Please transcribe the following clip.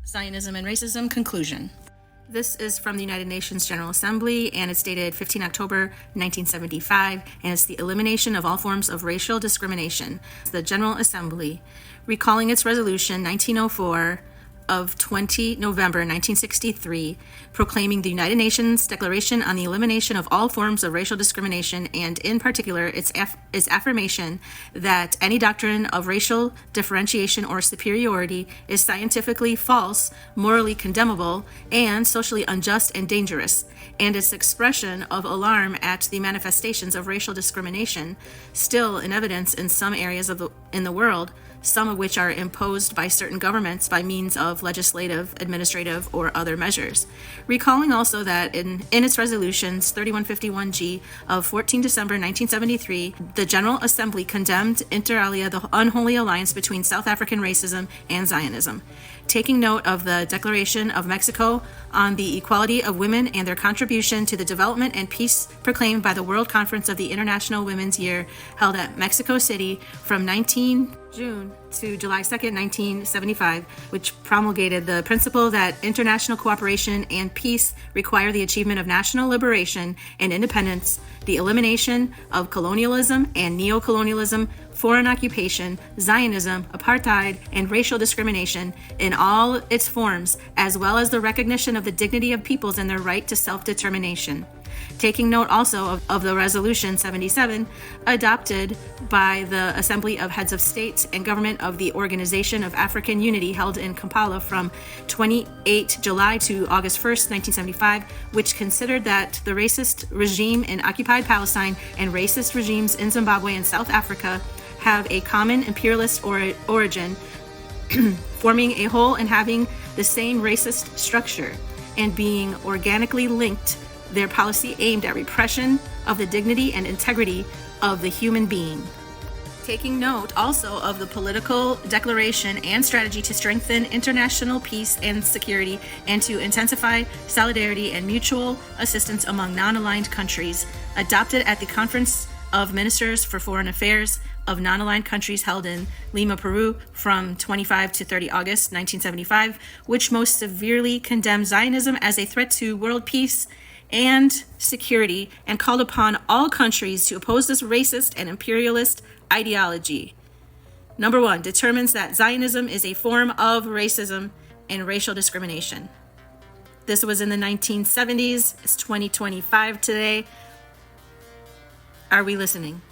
Zionism and Racism Conclusion. This is from the United Nations General Assembly, and it's dated 15 October 1975, and it's the elimination of all forms of racial discrimination. The General Assembly, recalling its resolution 1904 of 20 November 1963, proclaiming the United Nations Declaration on the Elimination of All Forms of Racial Discrimination, and in particular its affirmation that any doctrine of racial differentiation or superiority is scientifically false, morally condemnable, and socially unjust and dangerous, and its expression of alarm at the manifestations of racial discrimination still in evidence in some areas in the world, some of which are imposed by certain governments by means of legislative, administrative, or other measures. Recalling also that in its resolutions 3151G of 14 December 1973, the General Assembly condemned inter alia the unholy alliance between South African racism and Zionism. Taking note of the Declaration of Mexico on the equality of women and their contribution to the development and peace proclaimed by the World Conference of the International Women's Year held at Mexico City from 19 June to July 2nd, 1975, which promulgated the principle that international cooperation and peace require the achievement of national liberation and independence, the elimination of colonialism and neocolonialism, foreign occupation, Zionism, apartheid, and racial discrimination in all its forms, as well as the recognition of the dignity of peoples and their right to self-determination. Taking note also of the Resolution 77 adopted by the Assembly of Heads of State and Government of the Organization of African Unity held in Kampala from 28 July to August 1st, 1975, which considered that the racist regime in occupied Palestine and racist regimes in Zimbabwe and South Africa have a common imperialist origin, forming a whole and having the same racist structure, and being organically linked, their policy aimed at repression of the dignity and integrity of the human being. Taking note also of the political declaration and strategy to strengthen international peace and security and to intensify solidarity and mutual assistance among non-aligned countries, adopted at the Conference of Ministers for Foreign Affairs of Non-Aligned Countries held in Lima, Peru from 25 to 30 August 1975, which most severely condemned Zionism as a threat to world peace and security, and called upon all countries to oppose this racist and imperialist ideology. Number 1, determines that Zionism is a form of racism and racial discrimination. This was in the 1970s. It's 2025 today. Are we listening?